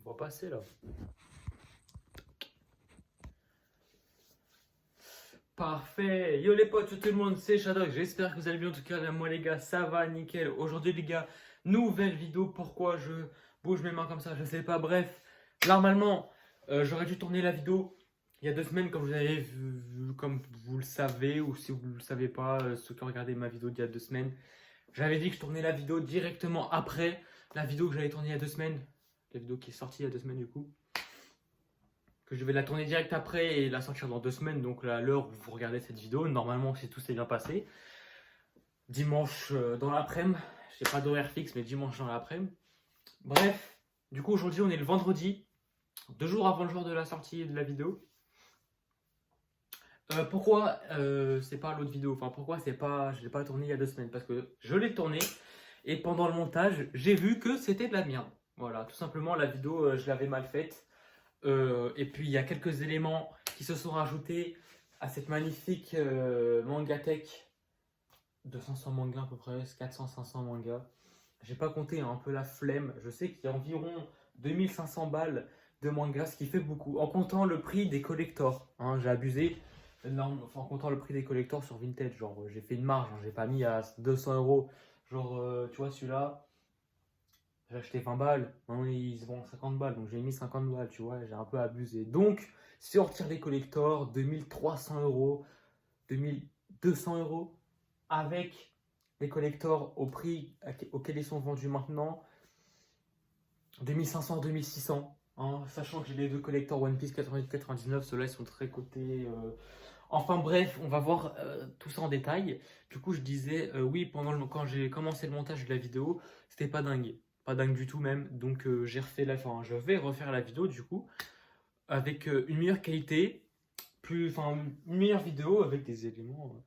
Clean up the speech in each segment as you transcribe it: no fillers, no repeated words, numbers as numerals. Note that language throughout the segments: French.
va passer là. Parfait. Yo les potes, tout le monde, c'est Shadok. J'espère que vous allez bien. En tout cas, moi les gars, ça va nickel. Aujourd'hui les gars, nouvelle vidéo. Pourquoi je bouge mes mains comme ça, je sais pas. Bref, normalement, j'aurais dû tourner la vidéo il y a 2 semaines, comme vous avez vu, comme vous le savez, ou si vous ne le savez pas, ceux qui ont regardé ma vidéo d'il y a 2 semaines. J'avais dit que je tournais la vidéo directement après la vidéo que j'avais tournée il y a 2 semaines. La vidéo qui est sortie il y a 2 semaines du coup. Que je vais la tourner direct après et la sortir dans 2 semaines. Donc à l'heure où vous regardez cette vidéo, normalement si tout s'est bien passé. Dimanche dans l'après-midi. Je n'ai pas d'horaire fixe, mais dimanche dans l'après-midi. Bref, du coup aujourd'hui on est le vendredi. 2 jours avant le jour de la sortie de la vidéo. Pourquoi c'est pas l'autre vidéo, enfin pourquoi c'est pas, je l'ai pas tourné il y a 2 semaines, parce que je l'ai tourné et pendant le montage j'ai vu que c'était de la merde. Voilà, tout simplement la vidéo je l'avais mal faite et puis il y a quelques éléments qui se sont rajoutés à cette magnifique mangatech de 500 mangas à peu près, 400-500 mangas. J'ai pas compté, hein, un peu la flemme. Je sais qu'il y a environ 2500 balles de mangas, ce qui fait beaucoup en comptant le prix des collectors. Hein, j'ai abusé. Non, enfin, en comptant le prix des collectors sur Vinted, genre j'ai fait une marge, hein, j'ai pas mis à 200 euros. Genre, tu vois, celui-là, j'ai acheté 20 balles, maintenant ils se vendent 50 balles, donc j'ai mis 50 balles, tu vois, j'ai un peu abusé. Donc, si on retire les collectors, 2300 euros, 2200 euros, avec les collectors au prix auquel ils sont vendus maintenant, 2500, 2600. Hein, sachant que j'ai les deux collectors One Piece 88-99, ceux-là ils sont très cotés. Enfin bref, on va voir tout ça en détail. Du coup, je disais, oui, quand j'ai commencé le montage de la vidéo, c'était pas dingue. Pas dingue du tout même. Donc j'ai refait je vais refaire la vidéo du coup, avec une meilleure qualité, une meilleure vidéo avec des éléments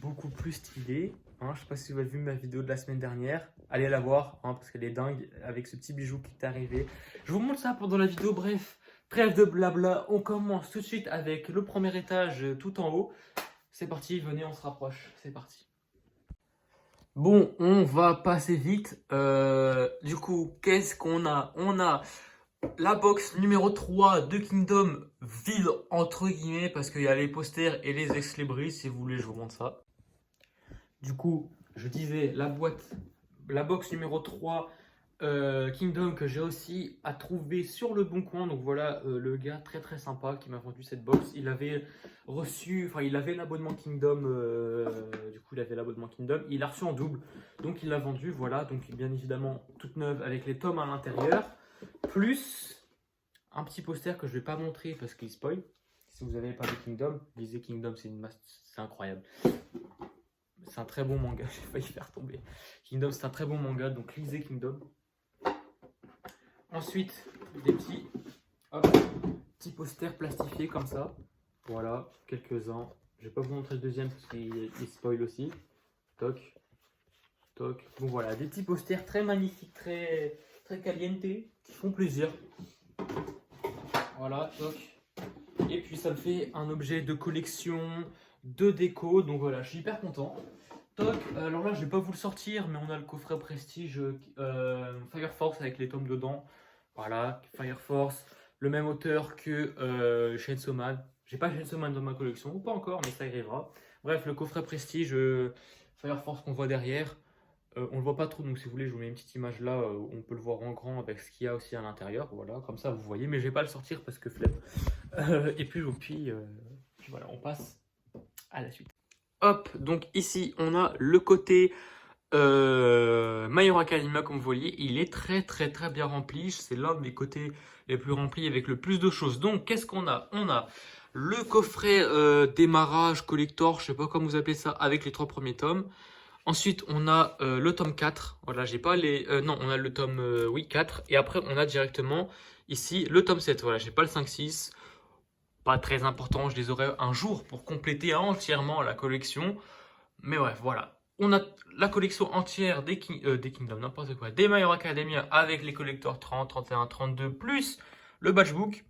beaucoup plus stylés. Hein, je sais pas si vous avez vu ma vidéo de la semaine dernière. Allez la voir, hein, parce qu'elle est dingue avec ce petit bijou qui est arrivé. Je vous montre ça pendant la vidéo, bref. Trêve de blabla, on commence tout de suite avec le premier étage tout en haut. C'est parti, venez, on se rapproche. C'est parti. Bon, on va passer vite. Du coup, qu'est-ce qu'on a? On a la box numéro 3 de Kingdom, vide entre guillemets, parce qu'il y a les posters et les ex-libris. Si vous voulez, je vous montre ça. Du coup, je disais la box numéro 3 Kingdom que j'ai aussi à trouver sur le bon coin. Donc voilà, le gars très très sympa qui m'a vendu cette box. Il avait reçu, il avait l'abonnement Kingdom. Du coup, il avait l'abonnement Kingdom. Il l'a reçu en double, donc il l'a vendu. Voilà, donc bien évidemment toute neuve avec les tomes à l'intérieur, plus un petit poster que je vais pas montrer parce qu'il spoil. Si vous n'avez pas de Kingdom, lisez Kingdom, c'est incroyable. C'est un très bon manga, j'ai failli faire tomber. Kingdom, c'est un très bon manga, donc lisez Kingdom. Ensuite, des petits posters plastifiés comme ça. Voilà, quelques-uns. Je vais pas vous montrer le deuxième parce qu'il spoil aussi. Toc, toc. Bon voilà, des petits posters très magnifiques, très, très caliente, qui font plaisir. Voilà, toc. Et puis ça me fait un objet de collection, de déco. Donc voilà, je suis hyper content. Toc, alors là je vais pas vous le sortir, mais on a le coffret Prestige Fire Force avec les tomes dedans. Voilà, Fire Force, le même auteur que Chainsaw Man. J'ai pas Chainsaw Man dans ma collection, ou pas encore, mais ça arrivera. Bref, le coffret Prestige Fire Force qu'on voit derrière, on le voit pas trop, donc si vous voulez, je vous mets une petite image là, on peut le voir en grand avec ce qu'il y a aussi à l'intérieur. Voilà, comme ça vous voyez, mais je vais pas le sortir parce que flemme. Et puis voilà, on passe à la suite. Hop, donc ici on a le côté My Hero Academia, comme vous voyez, il est très très très bien rempli. C'est l'un des côtés les plus remplis avec le plus de choses. Donc qu'est-ce qu'on a? On a le coffret démarrage collector, je sais pas comment vous appelez ça, avec les 3 premiers tomes. Ensuite on a le tome 4. Voilà, j'ai pas les... non, on a le tome 4. Et après on a directement ici le tome 7. Voilà, j'ai pas le 5-6. Pas très important, je les aurai un jour pour compléter entièrement la collection. Mais bref, voilà. On a la collection entière des Kingdom, n'importe quoi, des My Hero Academia avec les collecteurs 30, 31, 32, plus le Batchbook.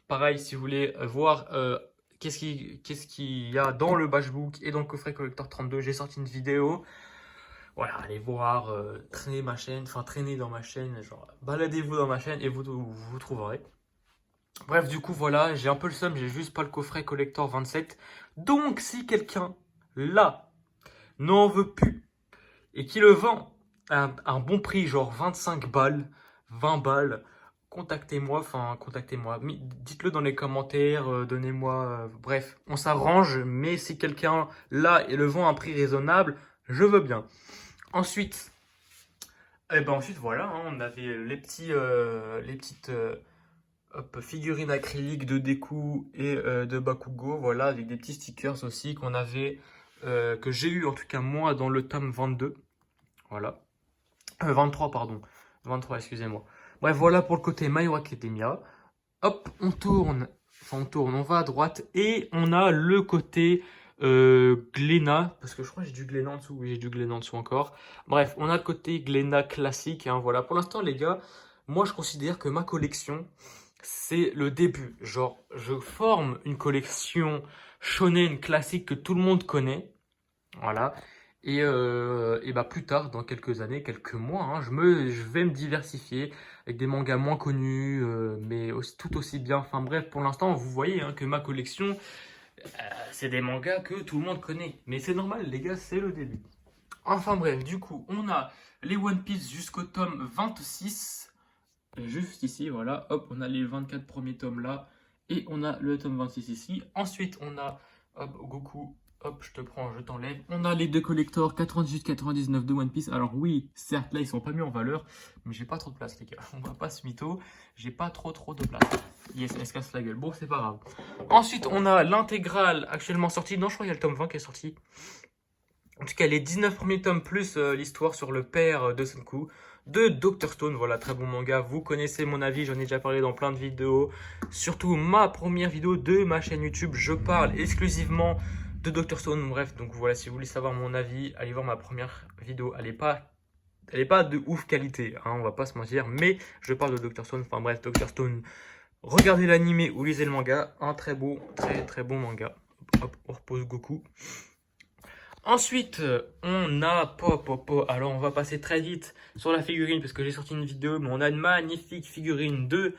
Pareil, si vous voulez voir qu'est-ce qu'il y a dans le Batchbook et dans le coffret collector 32, j'ai sorti une vidéo Voilà, allez voir, traînez ma chaîne, enfin traînez dans ma chaîne, genre baladez-vous dans ma chaîne et vous trouverez. Bref, du coup, voilà, j'ai un peu le seum, j'ai juste pas le coffret collector 27. Donc, si quelqu'un, là, n'en veut plus et qui le vend à un bon prix, genre 25 balles, 20 balles, contactez-moi. Dites-le dans les commentaires, donnez-moi, bref, on s'arrange, mais si quelqu'un, là, et le vend à un prix raisonnable, je veux bien. Ensuite, ensuite voilà, hein, on avait les petites figurines acryliques de Deku et de Bakugo, voilà, avec des petits stickers aussi qu'on avait, que j'ai eu en tout cas moi dans le tome 22, voilà, 23 pardon, 23 excusez-moi. Bref, voilà pour le côté My Hero Academia. Hop, on va à droite et on a le côté Glénat, parce que je crois que j'ai du Glénat en dessous, oui j'ai du Glénat en dessous encore. Bref, on a le côté Glénat classique, hein, voilà. Pour l'instant les gars, moi je considère que ma collection, c'est le début. Genre, je forme une collection shonen classique que tout le monde connaît, voilà. Et bah plus tard, dans quelques années, quelques mois, hein, je vais me diversifier avec des mangas moins connus, mais tout aussi bien. Enfin bref, pour l'instant, vous voyez hein, que ma collection, c'est des mangas que tout le monde connaît. Mais c'est normal, les gars, c'est le début. Enfin bref, du coup, on a les One Piece jusqu'au tome 26. Juste ici, voilà. Hop, on a les 24 premiers tomes là. Et on a le tome 26 ici. Ensuite, on a hop, Goku. Hop, je te prends, je t'enlève. On a les deux collectors 98-99 de One Piece. Alors oui, certes, là, ils sont pas mis en valeur. Mais j'ai pas trop de place, les gars. On va pas se mytho. J'ai pas trop de place. Yes, elle se casse la gueule. Bon, c'est pas grave. Ensuite, on a l'intégrale actuellement sortie. Non, je crois qu'il y a le tome 20 qui est sorti. En tout cas, les 19 premiers tomes plus l'histoire sur le père de Senku de Dr. Stone. Voilà, très bon manga. Vous connaissez mon avis, j'en ai déjà parlé dans plein de vidéos. Surtout ma première vidéo de ma chaîne YouTube. Je parle exclusivement de Dr. Stone. Bref, donc voilà, si vous voulez savoir mon avis, allez voir ma première vidéo. Elle est pas de ouf qualité, hein, on va pas se mentir. Mais je parle de Dr. Stone. Enfin bref, Dr. Stone. Regardez l'animé ou lisez le manga. Un très beau, très bon manga. Hop, on repose Goku. Ensuite, on a Alors, on va passer très vite sur la figurine parce que j'ai sorti une vidéo, mais on a une magnifique figurine de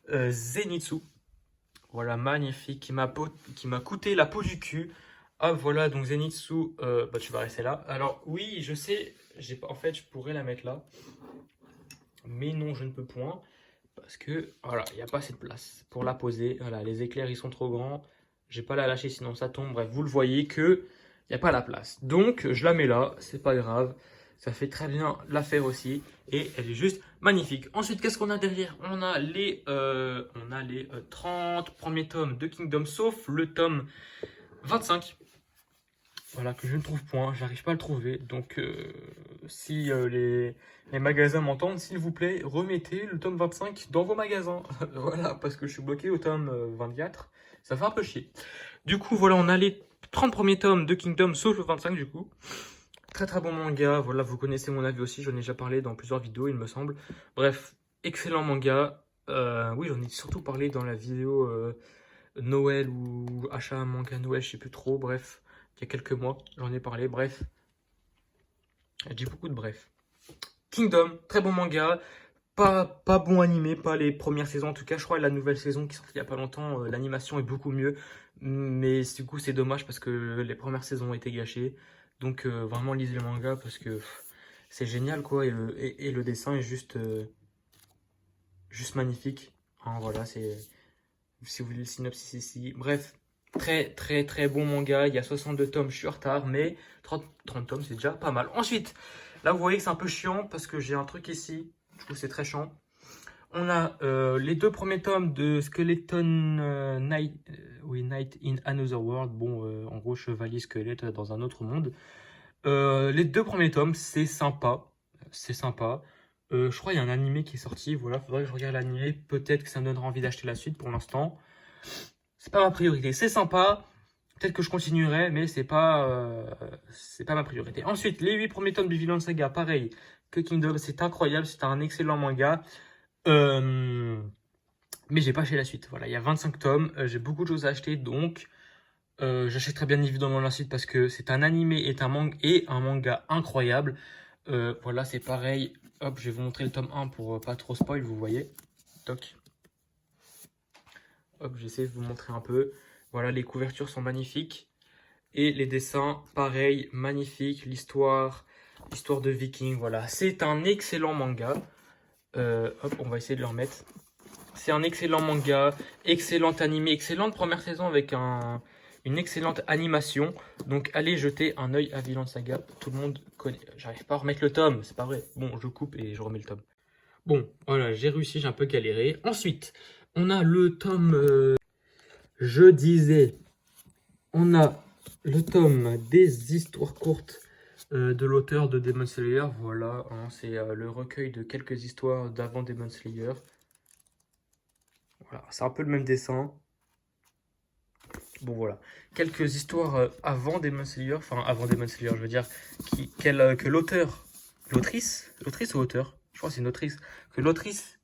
Zenitsu. Voilà, magnifique, qui m'a coûté la peau du cul. Ah, voilà, donc Zenitsu, tu vas rester là. Alors, oui, je sais, en fait, je pourrais la mettre là. Mais non, je ne peux point. Parce que, voilà, il n'y a pas assez de place pour la poser. Voilà, les éclairs, ils sont trop grands. Je vais pas la lâcher, sinon ça tombe. Bref, vous le voyez que il n'y a pas la place. Donc, je la mets là, c'est pas grave. Ça fait très bien l'affaire aussi. Et elle est juste magnifique. Ensuite, qu'est-ce qu'on a derrière? On a les 30 premiers tomes de Kingdom, sauf le tome 25. Voilà, que je ne trouve point. J'arrive pas à le trouver. Donc, si les magasins m'entendent, s'il vous plaît, remettez le tome 25 dans vos magasins. Voilà, parce que je suis bloqué au tome 24. Ça fait un peu chier. Du coup, voilà, on a les 30 premiers tomes de Kingdom, sauf le 25 du coup. Très bon manga, voilà, vous connaissez mon avis aussi, j'en ai déjà parlé dans plusieurs vidéos, il me semble. Bref, excellent manga. Oui, j'en ai surtout parlé dans la vidéo Noël ou achat manga Noël, je sais plus trop, bref, il y a quelques mois, j'en ai parlé, bref. Je dis beaucoup de bref. Kingdom, très bon manga. Pas bon animé, pas les premières saisons en tout cas. Je crois que la nouvelle saison qui est sortie il n'y a pas longtemps, l'animation est beaucoup mieux. Mais du coup, c'est dommage parce que les premières saisons ont été gâchées. Donc vraiment, lisez le manga parce que c'est génial quoi. Et le dessin est juste magnifique. Hein, voilà, si vous voulez le synopsis ici. Bref, très bon manga. Il y a 62 tomes, je suis en retard, mais 30 tomes, c'est déjà pas mal. Ensuite, là, vous voyez que c'est un peu chiant parce que j'ai un truc ici. Du coup, c'est très chiant. On a les deux premiers tomes de Skeleton Night in Another World. Bon, en gros, chevalier squelette dans un autre monde. Les deux premiers tomes, c'est sympa. C'est sympa. Je crois qu'il y a un animé qui est sorti. Voilà, faudrait que je regarde l'animé. Peut-être que ça me donnera envie d'acheter la suite pour l'instant. C'est pas ma priorité. C'est sympa. Peut-être que je continuerai, mais c'est pas ma priorité. Ensuite, les 8 premiers tomes du Vinland Saga, pareil que Kingdom, c'est incroyable, c'est un excellent manga. Mais j'ai pas acheté la suite. Voilà, il y a 25 tomes, j'ai beaucoup de choses à acheter, donc J'achèterai bien évidemment la suite parce que c'est un animé et un manga incroyable. Voilà, c'est pareil. Hop, je vais vous montrer le tome 1 pour pas trop spoil, vous voyez. Toc. Hop, j'essaie de vous montrer un peu. Voilà, les couvertures sont magnifiques. Et les dessins, pareil, magnifiques. L'histoire de Viking, voilà. C'est un excellent manga. Hop, on va essayer de le remettre. C'est un excellent manga, excellent animé, excellente première saison avec une excellente animation. Donc allez jeter un œil à Vinland Saga. Tout le monde connaît. J'arrive pas à remettre le tome, c'est pas vrai. Bon, je coupe et je remets le tome. Bon, voilà, j'ai réussi, j'ai un peu galéré. Ensuite, on a le tome. Je disais, on a le tome des histoires courtes de l'auteur de Demon Slayer. Voilà, hein, c'est le recueil de quelques histoires d'avant Demon Slayer. Voilà, c'est un peu le même dessin. Bon voilà, quelques histoires avant Demon Slayer, enfin avant Demon Slayer, je veux dire, que l'autrice ou auteur, je crois que c'est une autrice, que l'autrice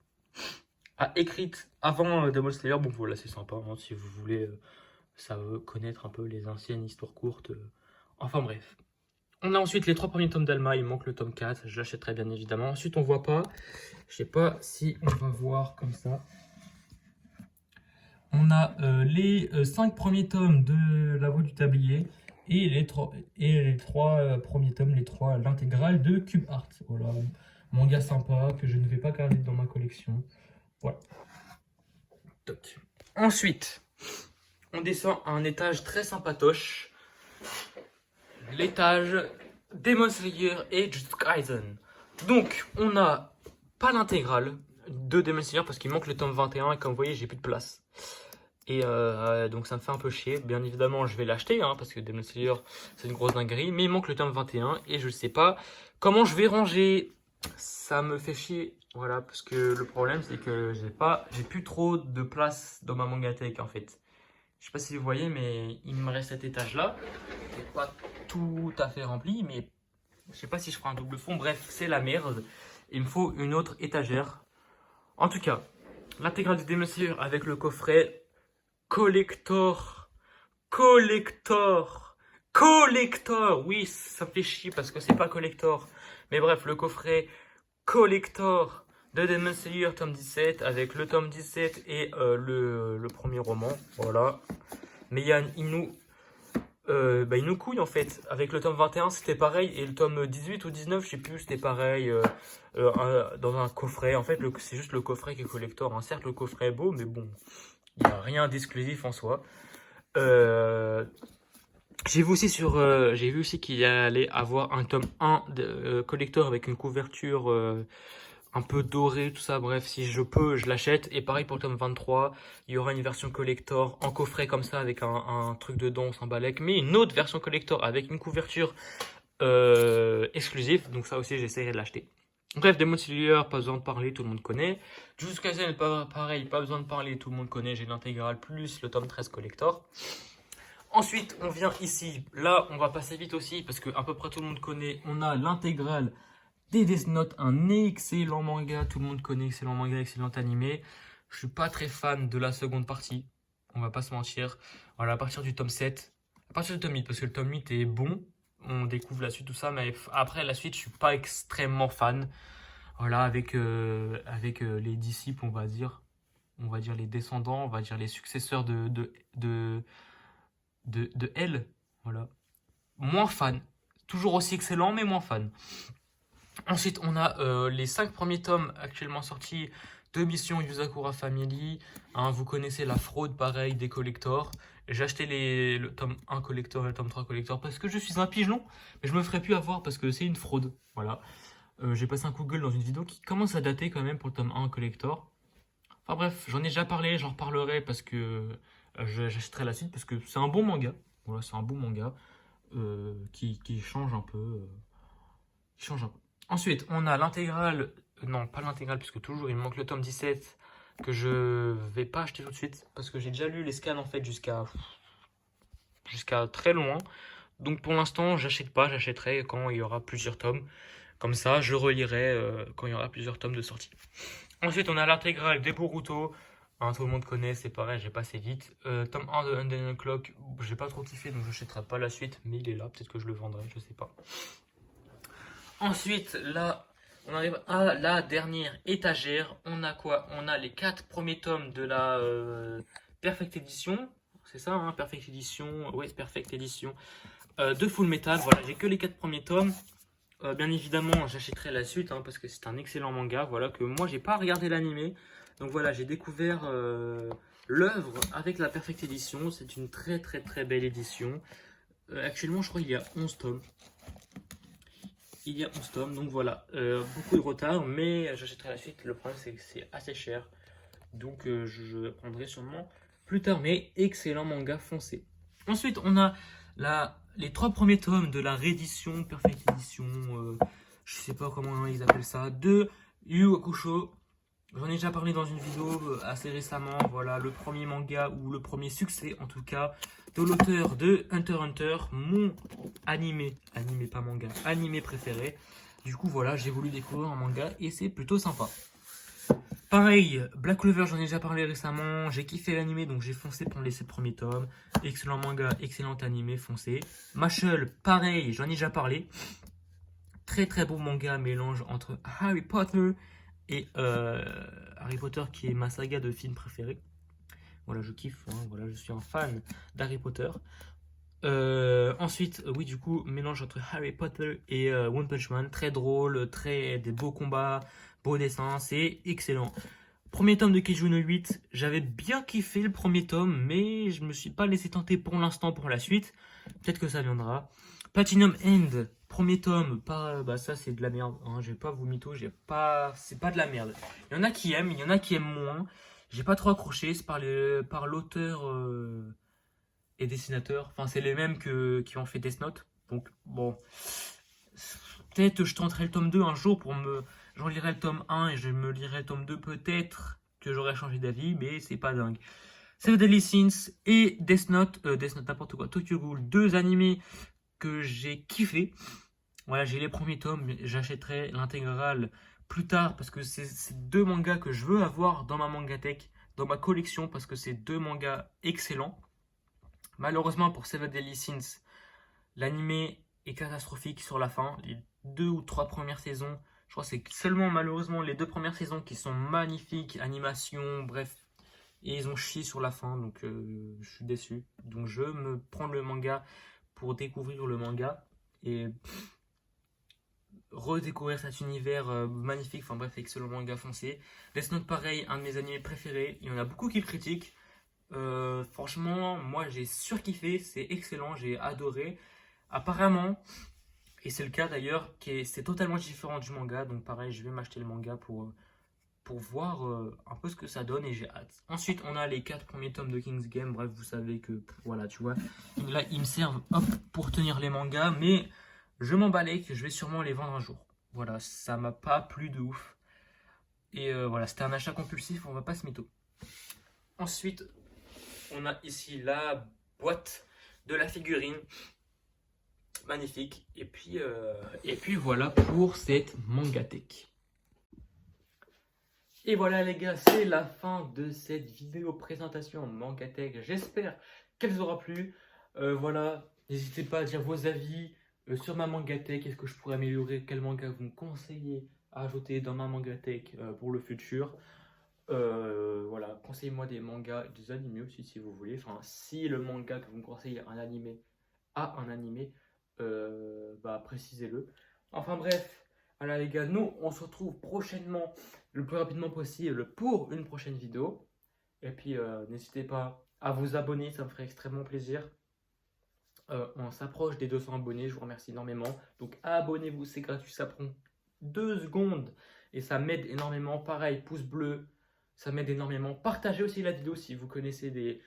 a écrite avant Demon Slayer. Bon voilà, c'est sympa, hein, si vous voulez connaître un peu les anciennes histoires courtes. Enfin bref. On a ensuite les 3 premiers tomes d'Alma, il manque le tome 4, je l'achèterai bien évidemment. Ensuite on voit pas, je sais pas si on va voir comme ça. On a les 5 premiers tomes de La Voix du Tablier et les 3 premiers tomes, l'intégrale de Cube Art. Voilà, manga sympa que je ne vais pas garder dans ma collection. Voilà. Toc. Ensuite, on descend à un étage très sympatoche. L'étage Demon Slayer et Jujutsu Kaisen. Donc, on n'a pas l'intégrale de Demon Slayer parce qu'il manque le tome 21 et comme vous voyez, j'ai plus de place. Et donc ça me fait un peu chier. Bien évidemment, je vais l'acheter hein, parce que Demon Slayer, c'est une grosse dinguerie. Mais il manque le tome 21 et je sais pas comment je vais ranger. Ça me fait chier. Voilà, parce que le problème, c'est que j'ai plus trop de place dans ma mangathèque en fait. Je sais pas si vous voyez, mais il me reste cet étage-là. Il n'est pas tout à fait rempli, mais je sais pas si je ferai un double fond. Bref, c'est la merde. Il me faut une autre étagère. En tout cas, l'intégrale de Demon Slayer avec le coffret collector. Oui, ça me fait chier parce que c'est pas collector. Mais bref, le coffret collector de Demon Slayer tome 17 avec le tome 17 et le premier roman. Voilà. Mais il nous couille en fait. Avec le tome 21, c'était pareil. Et le tome 18 ou 19, je sais plus, c'était pareil. Dans un coffret. En fait, c'est juste le coffret qui est collector. Hein. Certes, le coffret est beau, mais bon, il n'y a rien d'exclusif en soi. J'ai vu aussi qu'il y allait avoir un tome 1 de collector avec une couverture un peu dorée, tout ça. Bref, si je peux, je l'achète. Et pareil pour le tome 23, il y aura une version collector en coffret comme ça avec un truc dedans, sans balèque. Mais une autre version collector avec une couverture exclusive. Donc ça aussi, j'essaierai de l'acheter. Bref, Demon Slayer, pas besoin de parler, tout le monde connaît. Jujutsu Kaisen, pareil, pas besoin de parler, tout le monde connaît. J'ai l'intégrale plus le tome 13 collector. Ensuite, on vient ici. Là, on va passer vite aussi parce que à peu près tout le monde connaît. On a l'intégrale des Death Note, un excellent manga. Tout le monde connaît, excellent manga, excellent animé. Je suis pas très fan de la seconde partie. On va pas se mentir. Voilà, à partir du tome 7. À partir du tome 8, parce que le tome 8 est bon. On découvre la suite, tout ça. Mais après, la suite, je suis pas extrêmement fan. Voilà, avec les disciples, on va dire les descendants, on va dire les successeurs de elle. Voilà. Moins fan. Toujours aussi excellent, mais moins fan. Ensuite, on a les 5 premiers tomes actuellement sortis de Mission Yuzakura Family. Hein, vous connaissez la fraude, pareil, des collectors. J'ai acheté le tome 1 collector et le tome 3 collector parce que je suis un pigeon, mais je me ferai plus avoir parce que c'est une fraude. Voilà. J'ai passé un coup de gueule dans une vidéo qui commence à dater quand même pour le tome 1 collector. Enfin bref, j'en ai déjà parlé, j'en reparlerai parce que j'achèterai la suite parce que c'est un bon manga. Voilà, c'est un bon manga qui change un peu. Qui change un peu. Ensuite, on a l'intégrale. Non, pas l'intégrale, puisque toujours il me manque le tome 17 que je vais pas acheter tout de suite parce que j'ai déjà lu les scans en fait jusqu'à très loin. Donc pour l'instant, j'achète pas, j'achèterai quand il y aura plusieurs tomes. Comme ça, je relirai quand il y aura plusieurs tomes de sortie. Ensuite, on a l'intégrale des Boruto. Hein, tout le monde connaît, c'est pareil, j'ai passé vite. Tome 1 de Undead Clock, j'ai pas trop kiffé, donc je n'achèterai pas la suite, mais il est là, peut-être que je le vendrai, je sais pas. Ensuite, là, on arrive à la dernière étagère. On a quoi? On a les 4 premiers tomes de la Perfect Edition. C'est ça, hein, Perfect Edition. Ouais, Perfect Edition de Full Metal. Voilà, j'ai que les 4 premiers tomes. Bien évidemment, j'achèterai la suite hein, parce que c'est un excellent manga. Voilà, que moi, j'ai pas regardé l'animé. Donc voilà, j'ai découvert l'œuvre avec la Perfect Edition. C'est une très très très belle édition. Actuellement, je crois qu'il y a 11 tomes. Il y a 11 tomes, donc voilà, beaucoup de retard, mais j'achèterai la suite. Le problème, c'est que c'est assez cher, donc je prendrai sûrement plus tard, mais excellent manga foncé. Ensuite, on a les 3 premiers tomes de la réédition, Perfect Edition, je sais pas comment ils appellent ça, de Yu Yu Hakusho. J'en ai déjà parlé dans une vidéo assez récemment. Voilà, le premier manga ou le premier succès en tout cas de l'auteur de Hunter x Hunter, mon animé pas manga, animé préféré. Du coup voilà, j'ai voulu découvrir un manga et c'est plutôt sympa. Pareil, Black Clover, j'en ai déjà parlé récemment. J'ai kiffé l'animé donc j'ai foncé pour les 7 premiers tomes. Excellent manga, excellent animé, foncé. Mashle, pareil, j'en ai déjà parlé. Très très beau manga, mélange entre Harry Potter et Harry Potter qui est ma saga de films préférée. Voilà, je kiffe, hein, voilà, je suis un fan d'Harry Potter. Ensuite, oui, du coup, mélange entre Harry Potter et One Punch Man. Très drôle, des beaux combats, beaux dessins, c'est excellent. Premier tome de Keiju no 8, j'avais bien kiffé le premier tome, mais je me suis pas laissé tenter pour l'instant pour la suite. Peut-être que ça viendra. Platinum End, premier tome, pas, bah ça c'est de la merde. Hein, j'ai pas vous mytho, c'est pas de la merde. Il y en a qui aiment, il y en a qui aiment moins. J'ai pas trop accroché, c'est par l'auteur et dessinateur. Enfin, c'est les mêmes qui ont fait Death Note. Donc bon, peut-être je tenterai le tome 2 un jour j'en lirai le tome 1 et je me lirai le tome 2 peut-être que j'aurais changé d'avis, mais c'est pas dingue. Seven Deadly Sins et Death Note n'importe quoi, Tokyo Ghoul, 2 animés que j'ai kiffé. Voilà, j'ai les premiers tomes, j'achèterai l'intégrale plus tard parce que c'est 2 mangas que je veux avoir dans ma mangatech, dans ma collection parce que c'est 2 mangas excellents. Malheureusement pour Seven Deadly Sins, l'animé est catastrophique sur la fin. Les 2 ou 3 premières saisons, je crois que c'est seulement malheureusement les 2 premières saisons qui sont magnifiques, animation, bref. Et ils ont chié sur la fin, donc je suis déçu. Donc je me prends le manga pour découvrir le manga et redécouvrir cet univers magnifique. Enfin bref, excellent manga foncé. Death Note pareil, un de mes animés préférés. Il y en a beaucoup qui le critiquent. Franchement, moi j'ai surkiffé, c'est excellent, j'ai adoré. Apparemment, et c'est le cas d'ailleurs, c'est totalement différent du manga. Donc pareil, je vais m'acheter le manga pour voir un peu ce que ça donne et j'ai hâte. Ensuite, on a les 4 premiers tomes de King's Game. Bref, vous savez que, voilà, tu vois, là, ils me servent hop, pour tenir les mangas, mais je m'emballais que je vais sûrement les vendre un jour. Voilà, ça m'a pas plu de ouf. Et voilà, c'était un achat compulsif, on va pas se mytho. Ensuite, on a ici la boîte de la figurine. Magnifique. Et puis voilà pour cette mangatech. Et voilà les gars, c'est la fin de cette vidéo présentation mangatech. J'espère qu'elle vous aura plu. Voilà, n'hésitez pas à dire vos avis sur ma mangatech. Est-ce que je pourrais améliorer? Quel manga vous me conseillez à ajouter dans ma mangatech pour le futur? Voilà, conseillez-moi des mangas, des animés aussi si vous voulez. Enfin, si le manga que vous me conseillez a un animé, bah précisez-le. Enfin bref. Voilà les gars, nous on se retrouve prochainement, le plus rapidement possible pour une prochaine vidéo. Et puis n'hésitez pas à vous abonner, ça me ferait extrêmement plaisir. On s'approche des 200 abonnés, je vous remercie énormément. Donc abonnez-vous, c'est gratuit, ça prend 2 secondes et ça m'aide énormément. Pareil, pouce bleu, ça m'aide énormément. Partagez aussi la vidéo si vous connaissez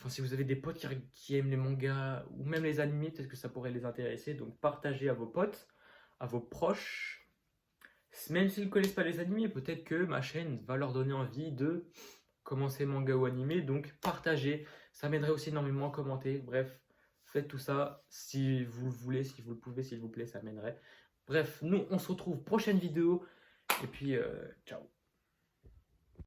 si vous avez des potes qui aiment les mangas ou même les animés, peut-être que ça pourrait les intéresser. Donc partagez à vos potes, à vos proches. Même s'ils ne connaissent pas les animés, peut-être que ma chaîne va leur donner envie de commencer manga ou animé. Donc partagez, ça m'aiderait aussi énormément à commenter. Bref, faites tout ça si vous le voulez, si vous le pouvez, s'il vous plaît, ça m'aiderait. Bref, nous on se retrouve prochaine vidéo. Et puis, ciao.